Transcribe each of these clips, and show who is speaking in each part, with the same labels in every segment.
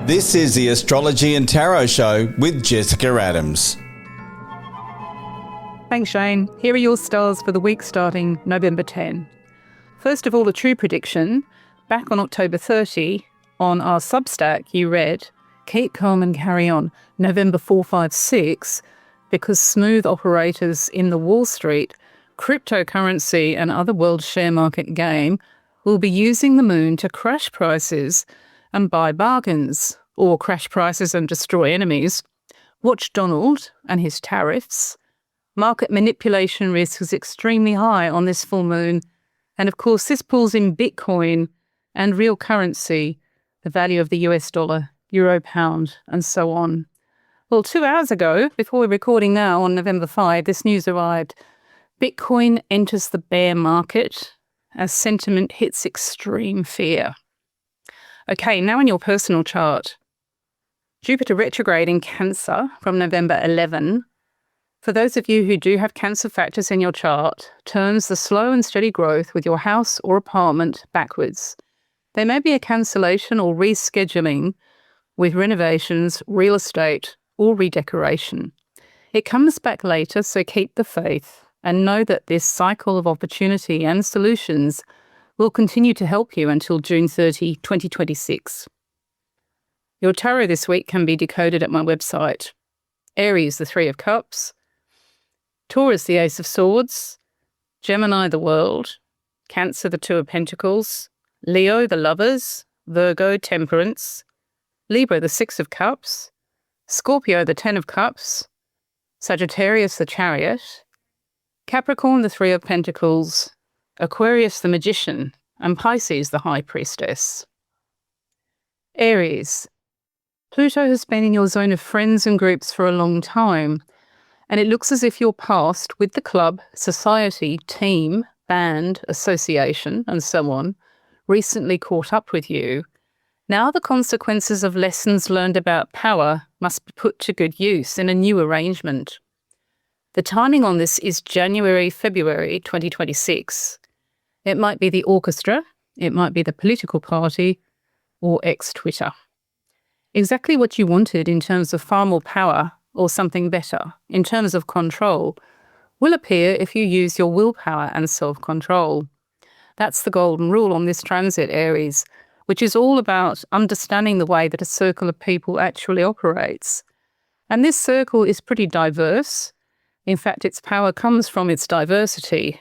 Speaker 1: This is the Astrology and Tarot Show with Jessica Adams.
Speaker 2: Thanks, Shane. Here are your stars for the week starting November 10. First of all, a true prediction. Back on October 30, on our Substack, you read, "Keep calm and carry on, November 4, 5, 6, because smooth operators in the Wall Street, cryptocurrency and other world share market game will be using the moon to crash prices and buy bargains, or crash prices and destroy enemies. Watch Donald and his tariffs. Market manipulation risk is extremely high on this full moon. And of course, this pulls in Bitcoin and real currency, the value of the US dollar, euro, pound, and so on." Well, 2 hours ago, before we're recording now on November 5, this news arrived. Bitcoin enters the bear market as sentiment hits extreme fear. Okay, now in your personal chart. Jupiter retrograde in Cancer from November 11. For those of you who do have Cancer factors in your chart, turns the slow and steady growth with your house or apartment backwards. There may be a cancellation or rescheduling with renovations, real estate, or redecoration. It comes back later, so keep the faith and know that this cycle of opportunity and solutions will continue to help you until June 30, 2026. Your tarot this week can be decoded at my website. Aries, the Three of Cups. Taurus, the Ace of Swords. Gemini, the World. Cancer, the Two of Pentacles. Leo, the Lovers. Virgo, Temperance. Libra, the Six of Cups. Scorpio, the Ten of Cups. Sagittarius, the Chariot. Capricorn, the Three of Pentacles. Aquarius, the Magician, and Pisces, the High Priestess. Aries. Pluto has been in your zone of friends and groups for a long time, and it looks as if your past with the club, society, team, band, association, and so on, recently caught up with you. Now the consequences of lessons learned about power must be put to good use in a new arrangement. The timing on this is January, February 2026. It might be the orchestra, it might be the political party, or ex-Twitter. Exactly what you wanted in terms of far more power or something better, in terms of control, will appear if you use your willpower and self-control. That's the golden rule on this transit, Aries, which is all about understanding the way that a circle of people actually operates. And this circle is pretty diverse. In fact, its power comes from its diversity.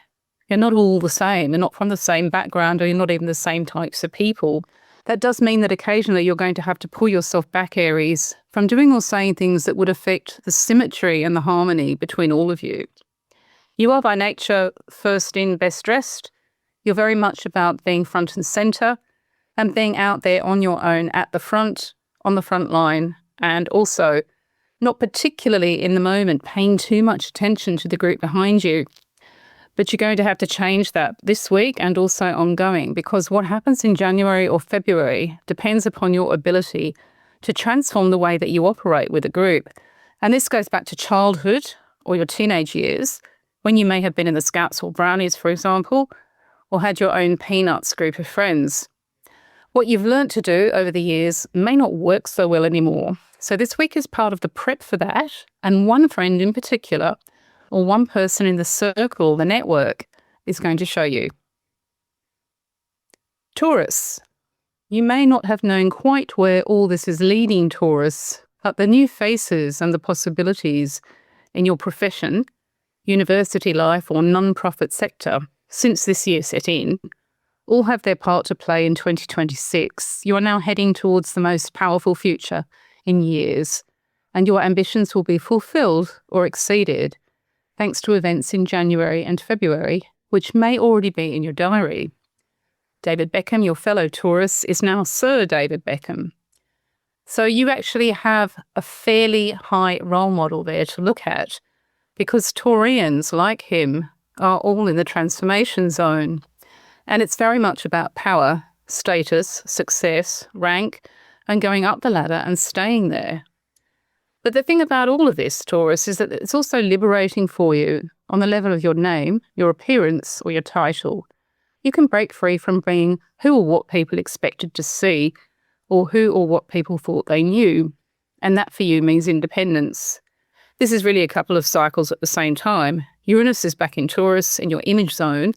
Speaker 2: You're not all the same. You're not from the same background, or you're not even the same types of people. That does mean that occasionally you're going to have to pull yourself back, Aries, from doing or saying things that would affect the symmetry and the harmony between all of you. You are by nature first in, best dressed. You're very much about being front and centre and being out there on your own at the front, on the front line, and also not particularly in the moment paying too much attention to the group behind you. But you're going to have to change that this week and also ongoing, because what happens in January or February depends upon your ability to transform the way that you operate with a group. And this goes back to childhood or your teenage years, when you may have been in the Scouts or Brownies, for example, or had your own Peanuts group of friends. What you've learnt to do over the years may not work so well anymore. So this week is part of the prep for that, and one friend in particular, or one person in the circle, the network, is going to show you. Taurus. You may not have known quite where all this is leading, Taurus, but the new faces and the possibilities in your profession, university life or non-profit sector, since this year set in, all have their part to play in 2026. You are now heading towards the most powerful future in years, and your ambitions will be fulfilled or exceeded thanks to events in January and February, which may already be in your diary. David Beckham, your fellow Taurus, is now Sir David Beckham. So you actually have a fairly high role model there to look at, because Taurians, like him, are all in the transformation zone. And it's very much about power, status, success, rank, and going up the ladder and staying there. But the thing about all of this, Taurus, is that it's also liberating for you on the level of your name, your appearance, or your title. You can break free from being who or what people expected to see or who or what people thought they knew. And that for you means independence. This is really a couple of cycles at the same time. Uranus is back in Taurus in your image zone,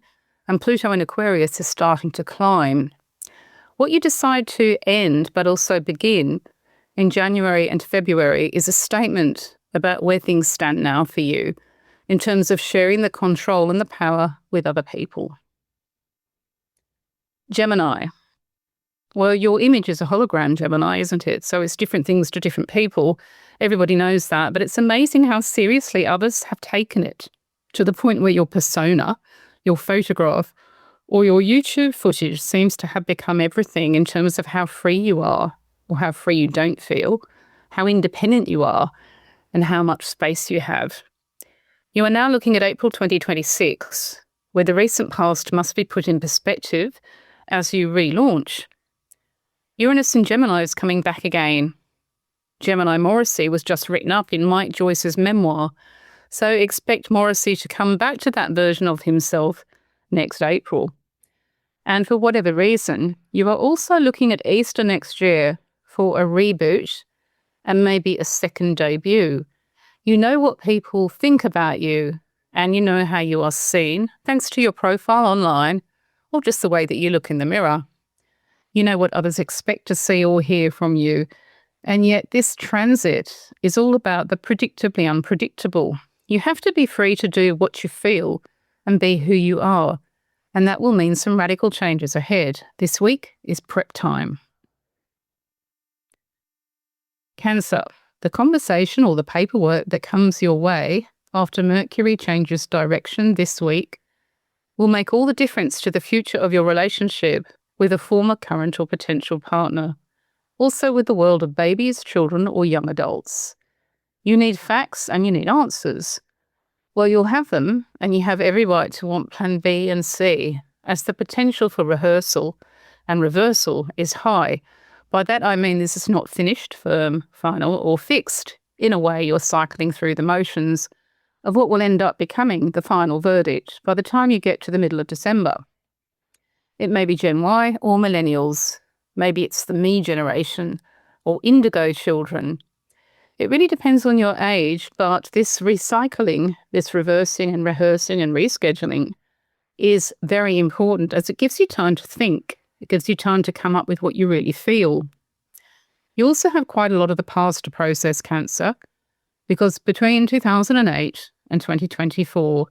Speaker 2: and Pluto in Aquarius is starting to climb. What you decide to end but also begin in January and February is a statement about where things stand now for you in terms of sharing the control and the power with other people. Gemini. Well, your image is a hologram, Gemini, isn't it? So it's different things to different people. Everybody knows that. But it's amazing how seriously others have taken it, to the point where your persona, your photograph, or your YouTube footage seems to have become everything in terms of how free you are, or how free you don't feel, how independent you are, and how much space you have. You are now looking at April 2026, where the recent past must be put in perspective as you relaunch. Uranus in Gemini is coming back again. Gemini Morrissey was just written up in Mike Joyce's memoir, so expect Morrissey to come back to that version of himself next April. And for whatever reason, you are also looking at Easter next year for a reboot and maybe a second debut. You know what people think about you, and you know how you are seen, thanks to your profile online, or just the way that you look in the mirror. You know what others expect to see or hear from you, and yet this transit is all about the predictably unpredictable. You have to be free to do what you feel and be who you are, and that will mean some radical changes ahead. This week is prep time. Cancer. The conversation or the paperwork that comes your way after Mercury changes direction this week will make all the difference to the future of your relationship with a former, current or potential partner. Also with the world of babies, children or young adults. You need facts and you need answers. Well, you'll have them, and you have every right to want plan B and C, as the potential for rehearsal and reversal is high. By that I mean this is not finished, firm, final or fixed. In a way, you're cycling through the motions of what will end up becoming the final verdict by the time you get to the middle of December. It may be Gen Y or millennials. Maybe it's the me generation or indigo children. It really depends on your age, but this recycling, this reversing and rehearsing and rescheduling is very important, as it gives you time to think. It gives you time to come up with what you really feel. You also have quite a lot of the past to process, Cancer, because between 2008 and 2024,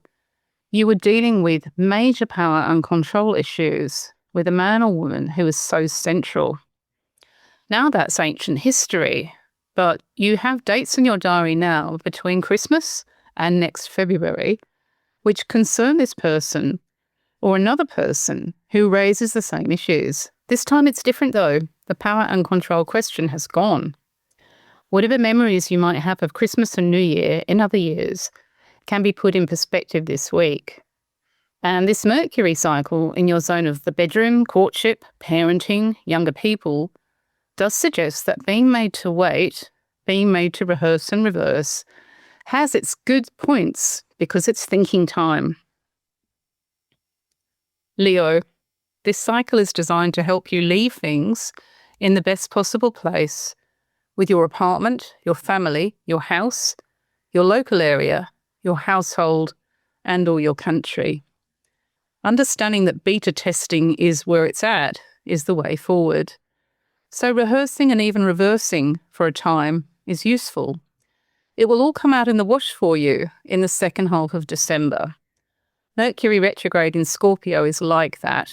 Speaker 2: you were dealing with major power and control issues with a man or woman who is so central. Now that's ancient history, but you have dates in your diary now between Christmas and next February, which concern this person or another person who raises the same issues. This time it's different though. The power and control question has gone. Whatever memories you might have of Christmas and New Year in other years can be put in perspective this week. And this Mercury cycle in your zone of the bedroom, courtship, parenting, younger people, does suggest that being made to wait, being made to rehearse and reverse, has its good points because it's thinking time. Leo, this cycle is designed to help you leave things in the best possible place with your apartment, your family, your house, your local area, your household, and or your country. Understanding that beta testing is where it's at is the way forward. So rehearsing and even reversing for a time is useful. It will all come out in the wash for you in the second half of December. Mercury retrograde in Scorpio is like that.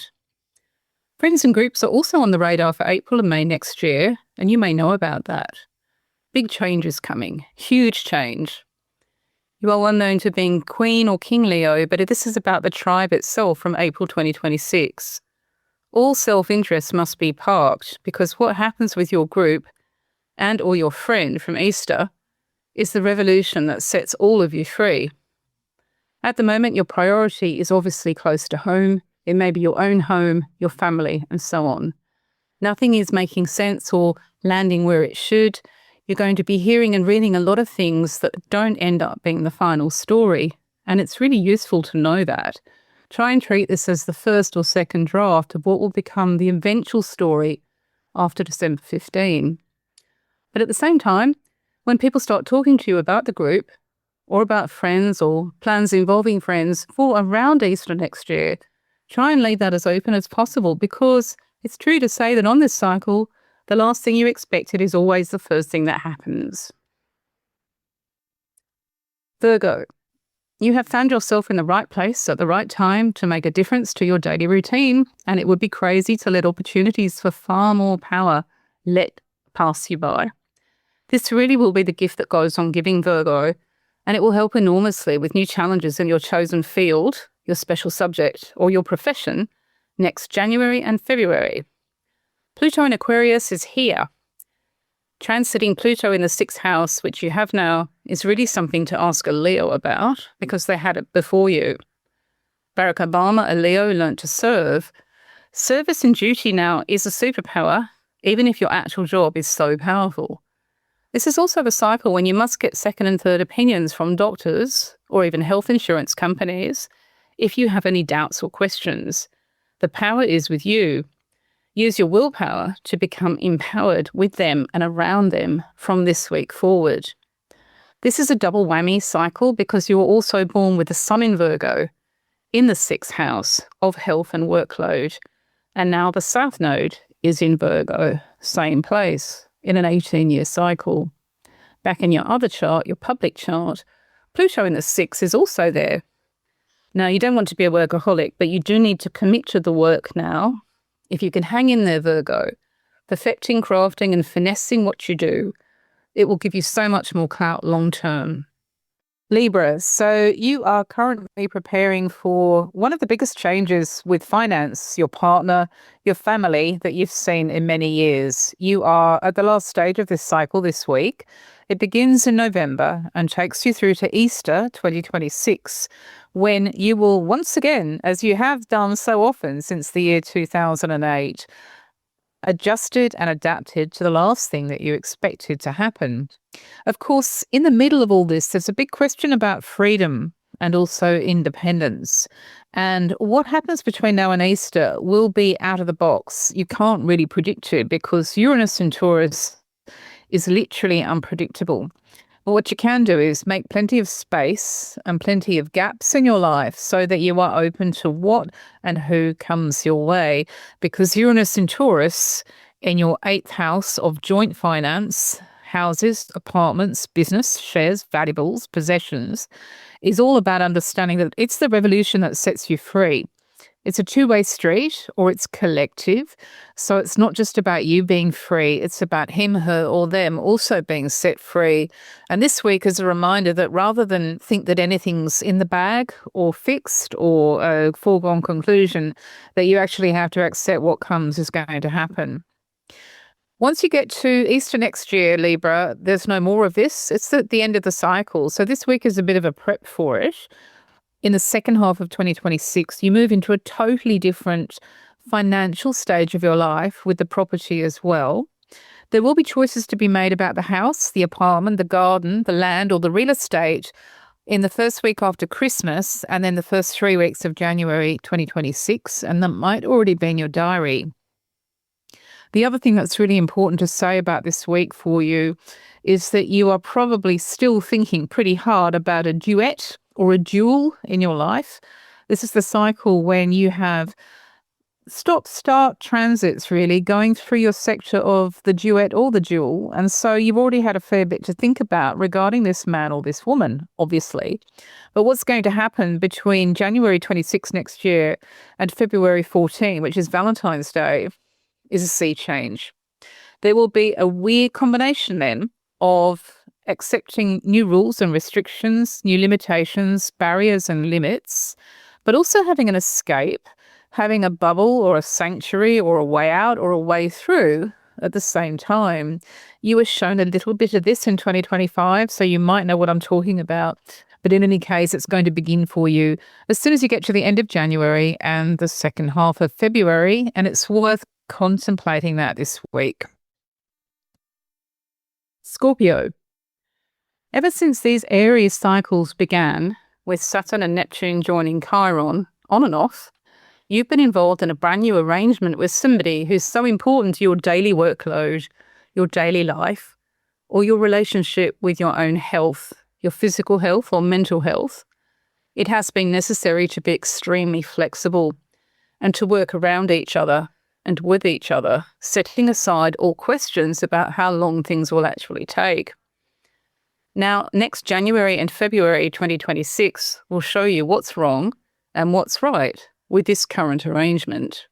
Speaker 2: Friends and groups are also on the radar for April and May next year, and you may know about that. Big change is coming, huge change. You are well known to being Queen or King Leo, but this is about the tribe itself from April 2026. All self-interest must be parked, because what happens with your group and or your friend from Easter is the revolution that sets all of you free. At the moment, your priority is obviously close to home. It may be your own home, your family, and so on. Nothing is making sense or landing where it should. You're going to be hearing and reading a lot of things that don't end up being the final story. And it's really useful to know that. Try and treat this as the first or second draft of what will become the eventual story after December 15. But at the same time, when people start talking to you about the group or about friends or plans involving friends for around Easter next year, try and leave that as open as possible, because it's true to say that on this cycle, the last thing you expected is always the first thing that happens. Virgo, you have found yourself in the right place at the right time to make a difference to your daily routine, and it would be crazy to let opportunities for far more power let pass you by. This really will be the gift that goes on giving, Virgo, and it will help enormously with new challenges in your chosen field, your special subject, or your profession next January and February. Pluto in Aquarius is here. Transiting Pluto in the 6th house, which you have now, is really something to ask a Leo about, because they had it before you. Barack Obama, a Leo, learnt to serve. Service and duty now is a superpower, even if your actual job is so powerful. This is also the cycle when you must get second and third opinions from doctors or even health insurance companies if you have any doubts or questions. The power is with you. Use your willpower to become empowered with them and around them from this week forward. This is a double whammy cycle because you were also born with the Sun in Virgo in the 6th house of health and workload. And now the South Node is in Virgo, same place, in an 18-year cycle. Back in your other chart, your public chart, Pluto in the 6th is also there. Now, you don't want to be a workaholic, but you do need to commit to the work now. If you can hang in there, Virgo, perfecting, crafting and finessing what you do, it will give you so much more clout long term. Libra, so you are currently preparing for one of the biggest changes with finance, your partner, your family that you've seen in many years. You are at the last stage of this cycle this week. It begins in November and takes you through to Easter 2026, when you will once again, as you have done so often since the year 2008, adjusted and adapted to the last thing that you expected to happen. Of course, in the middle of all this, there's a big question about freedom and also independence. And what happens between now and Easter will be out of the box. You can't really predict it because Uranus and Taurus is literally unpredictable. But what you can do is make plenty of space and plenty of gaps in your life so that you are open to what and who comes your way. Because Uranus in Taurus in your 8th house of joint finance, houses, apartments, business, shares, valuables, possessions, is all about understanding that it's the revolution that sets you free. It's a two-way street, or it's collective. So it's not just about you being free. It's about him, her, or them also being set free. And this week is a reminder that rather than think that anything's in the bag or fixed or a foregone conclusion, that you actually have to accept what comes is going to happen. Once you get to Easter next year, Libra, there's no more of this. It's at the end of the cycle. So this week is a bit of a prep for it. In the second half of 2026, you move into a totally different financial stage of your life with the property as well. There will be choices to be made about the house, the apartment, the garden, the land, or the real estate in the first week after Christmas and then the first 3 weeks of January 2026, and that might already be in your diary. The other thing that's really important to say about this week for you is that you are probably still thinking pretty hard about a duet or a duel in your life. This is the cycle when you have stop-start transits really going through your sector of the duet or the duel. And so you've already had a fair bit to think about regarding this man or this woman, obviously. But what's going to happen between January 26 next year and February 14, which is Valentine's Day, is a sea change. There will be a weird combination then of accepting new rules and restrictions, new limitations, barriers and limits, but also having an escape, having a bubble or a sanctuary or a way out or a way through at the same time. You were shown a little bit of this in 2025, so you might know what I'm talking about. But in any case, it's going to begin for you as soon as you get to the end of January and the second half of February, and it's worth contemplating that this week. Scorpio. Ever since these Aries cycles began, with Saturn and Neptune joining Chiron on and off, You've been involved in a brand new arrangement with somebody who's so important to your daily workload, your daily life, or your relationship with your own health, your physical health or mental health. It has been necessary to be extremely flexible and to work around each other and with each other, setting aside all questions about how long things will actually take. Now, next January and February 2026 will show you what's wrong and what's right with this current arrangement.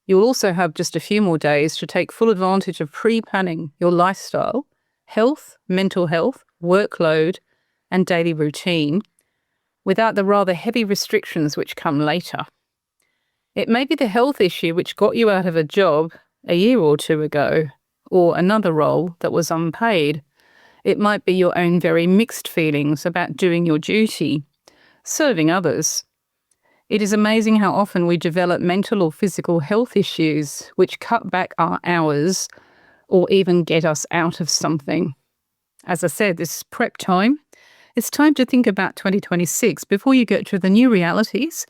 Speaker 2: You'll also have just a few more days to take full advantage of pre-planning your lifestyle, health, mental health, workload, and daily routine without the rather heavy restrictions which come later. It may be the health issue which got you out of a job a year or two ago, or another role that was unpaid. It might be your own very mixed feelings about doing your duty, serving others. It is amazing how often we develop mental or physical health issues which cut back our hours or even get us out of something. As I said, this is prep time. It's time to think about 2026 before you get to the new realities,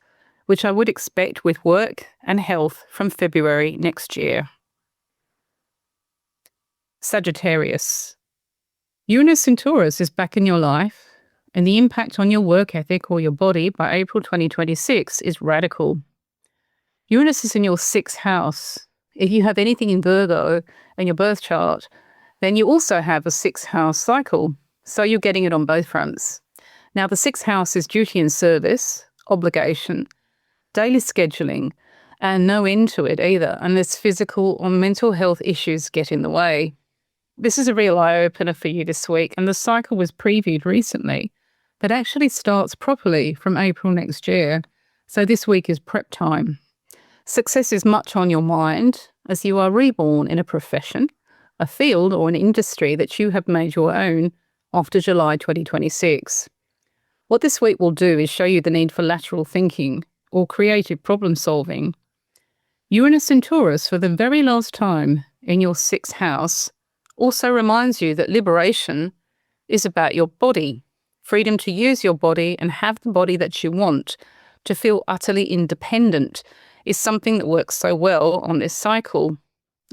Speaker 2: which I would expect with work and health from February next year. Sagittarius. Uranus in Taurus is back in your life, and the impact on your work ethic or your body by April 2026 is radical. Uranus is in your 6th house. If you have anything in Virgo in your birth chart, then you also have a 6th house cycle, so you're getting it on both fronts. Now, the 6th house is duty and service, obligation, daily scheduling, and no end to it either, unless physical or mental health issues get in the way. This is a real eye-opener for you this week, and the cycle was previewed recently, but actually starts properly from April next year, so this week is prep time. Success is much on your mind as you are reborn in a profession, a field or an industry that you have made your own after July 2026. What this week will do is show you the need for lateral thinking or creative problem solving. Uranus in Taurus for the very last time in your 6th house also reminds you that liberation is about your body, freedom to use your body and have the body that you want, to feel utterly independent is something that works so well on this cycle.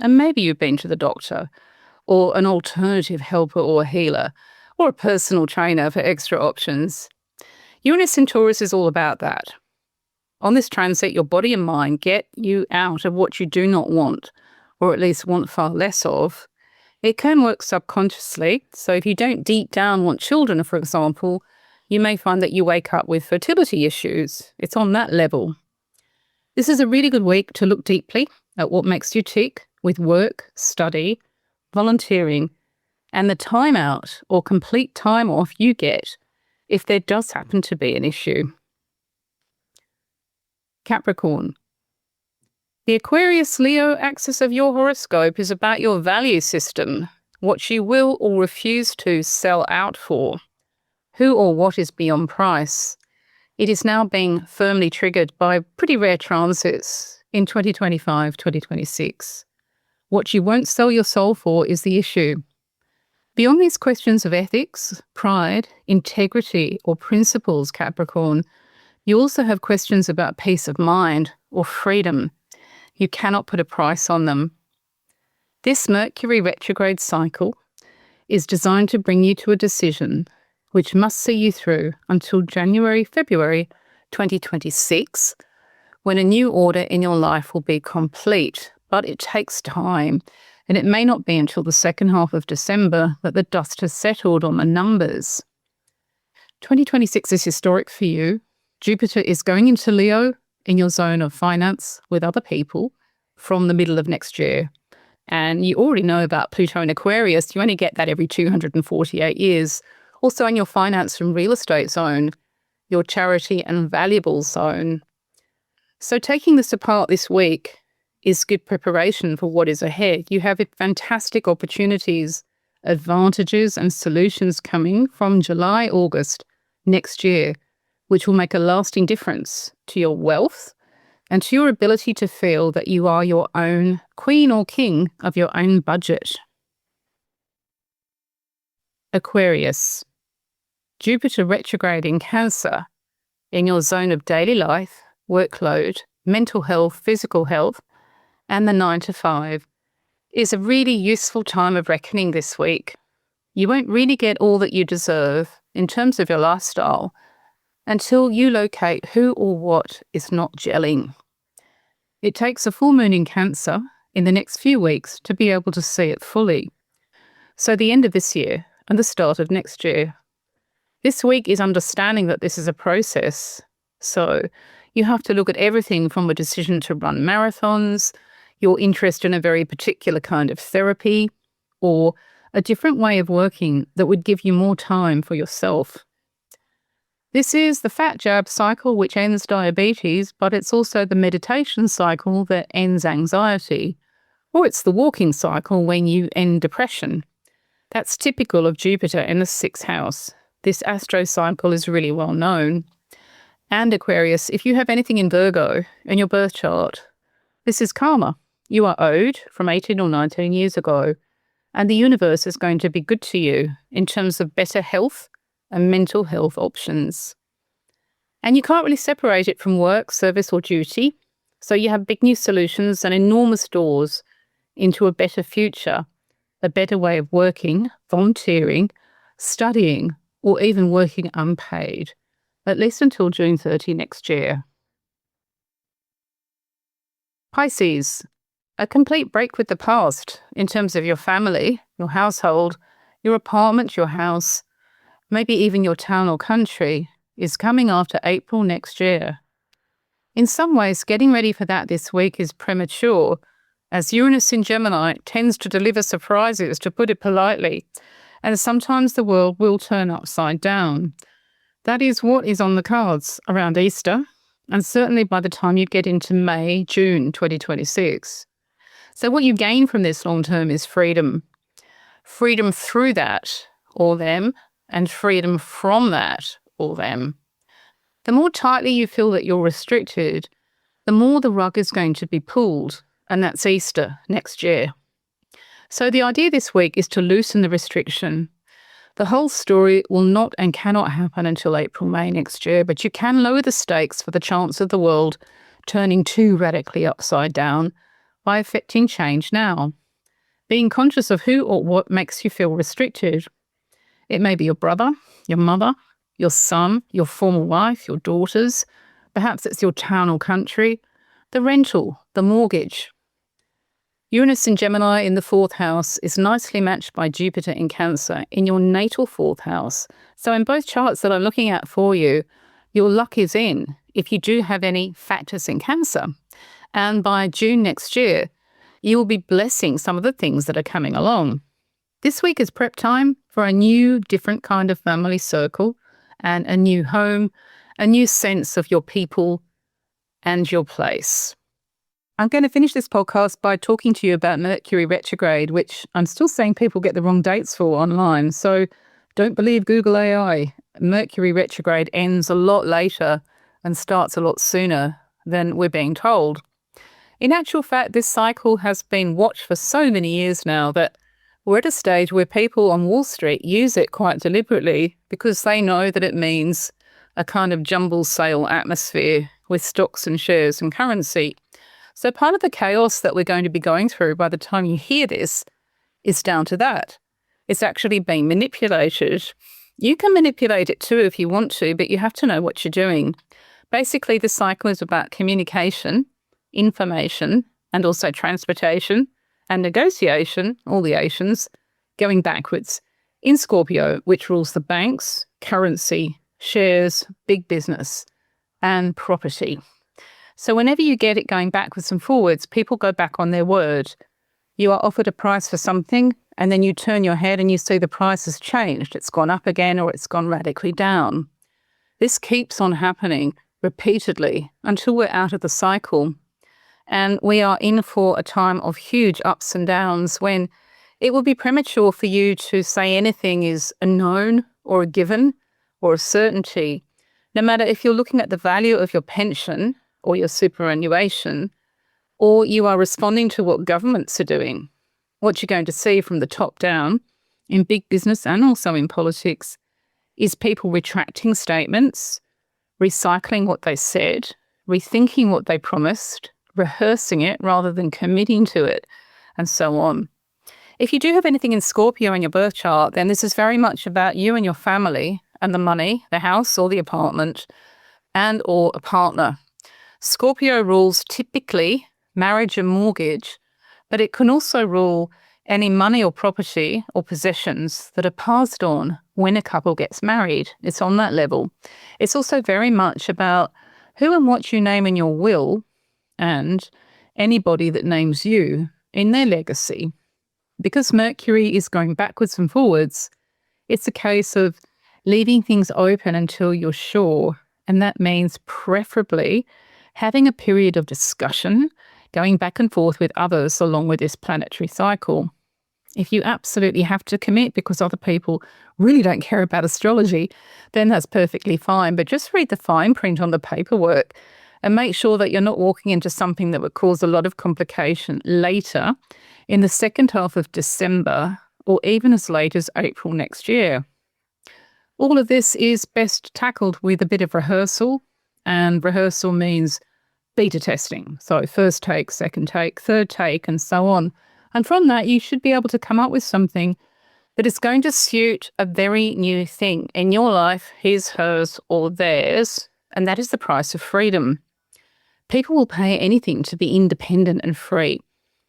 Speaker 2: And maybe you've been to the doctor or an alternative helper or healer or a personal trainer for extra options. Uranus in Taurus is all about that. On this transit, your body and mind get you out of what you do not want, or at least want far less of. It can work subconsciously, so if you don't deep down want children, for example, you may find that you wake up with fertility issues. It's on that level. This is a really good week to look deeply at what makes you tick with work, study, volunteering, and the time out or complete time off you get if there does happen to be an issue. Capricorn. The Aquarius-Leo axis of your horoscope is about your value system, what you will or refuse to sell out for, who or what is beyond price. It is now being firmly triggered by pretty rare transits in 2025-2026. What you won't sell your soul for is the issue. Beyond these questions of ethics, pride, integrity, or principles, Capricorn, you also have questions about peace of mind or freedom. You cannot put a price on them. This Mercury retrograde cycle is designed to bring you to a decision which must see you through until January, February 2026, when a new order in your life will be complete. But it takes time, and it may not be until the second half of December that the dust has settled on the numbers. 2026 is historic for you. Jupiter is going into Leo in your zone of finance with other people from the middle of next year. And you already know about Pluto in Aquarius. You only get that every 248 years. Also in your finance and real estate zone, your charity and valuables zone. So taking this apart this week is good preparation for what is ahead. You have fantastic opportunities, advantages and solutions coming from July, August next year, which will make a lasting difference to your wealth and to your ability to feel that you are your own queen or king of your own budget. Aquarius. Jupiter retrograde in Cancer in your zone of daily life, workload, mental health, physical health, and the 9 to 5 is a really useful time of reckoning this week. You won't really get all that you deserve in terms of your lifestyle until you locate who or what is not gelling. It takes a full moon in Cancer in the next few weeks to be able to see it fully. So the end of this year and the start of next year. This week is understanding that this is a process. So you have to look at everything from a decision to run marathons, your interest in a very particular kind of therapy, or a different way of working that would give you more time for yourself. This is the fat jab cycle, which ends diabetes, but it's also the meditation cycle that ends anxiety, or it's the walking cycle when you end depression. That's typical of Jupiter in the 6th house. This astro cycle is really well known. And Aquarius, if you have anything in Virgo in your birth chart, this is karma. You are owed from 18 or 19 years ago, and the universe is going to be good to you in terms of better health and mental health options. And you can't really separate it from work, service, or duty. So you have big new solutions and enormous doors into a better future, a better way of working, volunteering, studying, or even working unpaid, at least until June 30 next year. Pisces, a complete break with the past in terms of your family, your household, your apartment, your house, maybe even your town or country, is coming after April next year. In some ways, getting ready for that this week is premature, as Uranus in Gemini tends to deliver surprises, to put it politely, and sometimes the world will turn upside down. That is what is on the cards around Easter, and certainly by the time you get into May, June 2026. So what you gain from this long term is freedom. Freedom through that, or them, and freedom from that, or them. The more tightly you feel that you're restricted, the more the rug is going to be pulled, and that's Easter next year. So the idea this week is to loosen the restriction. The whole story will not and cannot happen until April, May next year, but you can lower the stakes for the chance of the world turning too radically upside down by affecting change now. Being conscious of who or what makes you feel restricted. It may be your brother, your mother, your son, your former wife, your daughters. Perhaps it's your town or country, the rental, the mortgage. Uranus in Gemini in the 4th house is nicely matched by Jupiter in Cancer in your natal 4th house. So in both charts that I'm looking at for you, your luck is in if you do have any factors in Cancer. And by June next year, you will be blessing some of the things that are coming along. This week is prep time for a new, different kind of family circle and a new home, a new sense of your people and your place. I'm going to finish this podcast by talking to you about Mercury retrograde, which I'm still seeing people get the wrong dates for online. So don't believe Google AI. Mercury retrograde ends a lot later and starts a lot sooner than we're being told. In actual fact, this cycle has been watched for so many years now that we're at a stage where people on Wall Street use it quite deliberately because they know that it means a kind of jumble sale atmosphere with stocks and shares and currency. So part of the chaos that we're going to be going through by the time you hear this is down to that. It's actually being manipulated. You can manipulate it too if you want to, but you have to know what you're doing. Basically, the cycle is about communication, information, and also transportation and negotiation, all the Asians, going backwards. In Scorpio, which rules the banks, currency, shares, big business, and property. So whenever you get it going backwards and forwards, people go back on their word. You are offered a price for something, and then you turn your head and you see the price has changed. It's gone up again or it's gone radically down. This keeps on happening repeatedly until we're out of the cycle. And we are in for a time of huge ups and downs when it will be premature for you to say anything is a known or a given or a certainty. No matter if you're looking at the value of your pension or your superannuation, or you are responding to what governments are doing. What you're going to see from the top down in big business and also in politics is people retracting statements, recycling what they said, rethinking what they promised, rehearsing it rather than committing to it, and so on. If you do have anything in Scorpio in your birth chart, then this is very much about you and your family and the money, the house or the apartment, and or a partner. Scorpio rules typically marriage and mortgage, but it can also rule any money or property or possessions that are passed on when a couple gets married. It's on that level. It's also very much about who and what you name in your will and anybody that names you in their legacy. Because Mercury is going backwards and forwards, it's a case of leaving things open until you're sure. And that means preferably having a period of discussion, going back and forth with others along with this planetary cycle. If you absolutely have to commit because other people really don't care about astrology, then that's perfectly fine. But just read the fine print on the paperwork and make sure that you're not walking into something that would cause a lot of complication later in the second half of December or even as late as April next year. All of this is best tackled with a bit of rehearsal, and rehearsal means beta testing. So first take, second take, third take, and so on. And from that, you should be able to come up with something that is going to suit a very new thing in your life, his, hers, or theirs, and that is the price of freedom. People will pay anything to be independent and free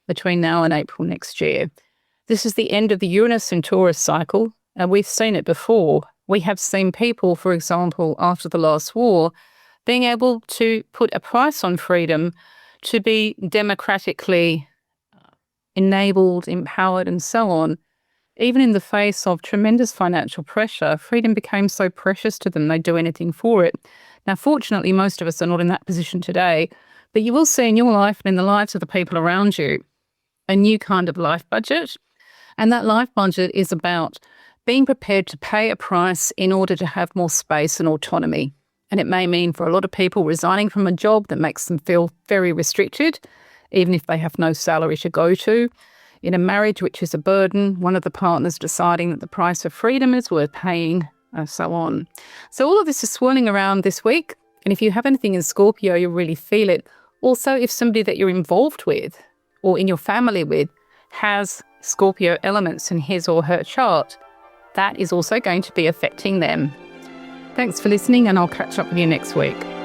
Speaker 2: between now and April next year. This is the end of the Uranus and Taurus cycle, and we've seen it before. We have seen people, for example, after the last war, being able to put a price on freedom to be democratically enabled, empowered, and so on. Even in the face of tremendous financial pressure, freedom became so precious to them, they'd do anything for it. Now, fortunately, most of us are not in that position today, but you will see in your life and in the lives of the people around you a new kind of life budget. And that life budget is about being prepared to pay a price in order to have more space and autonomy. And it may mean for a lot of people resigning from a job that makes them feel very restricted, even if they have no salary to go to. In a marriage, which is a burden, one of the partners deciding that the price of freedom is worth paying, and so on. So all of this is swirling around this week. And if you have anything in Scorpio, you'll really feel it. Also, if somebody that you're involved with or in your family with has Scorpio elements in his or her chart, that is also going to be affecting them. Thanks for listening, and I'll catch up with you next week.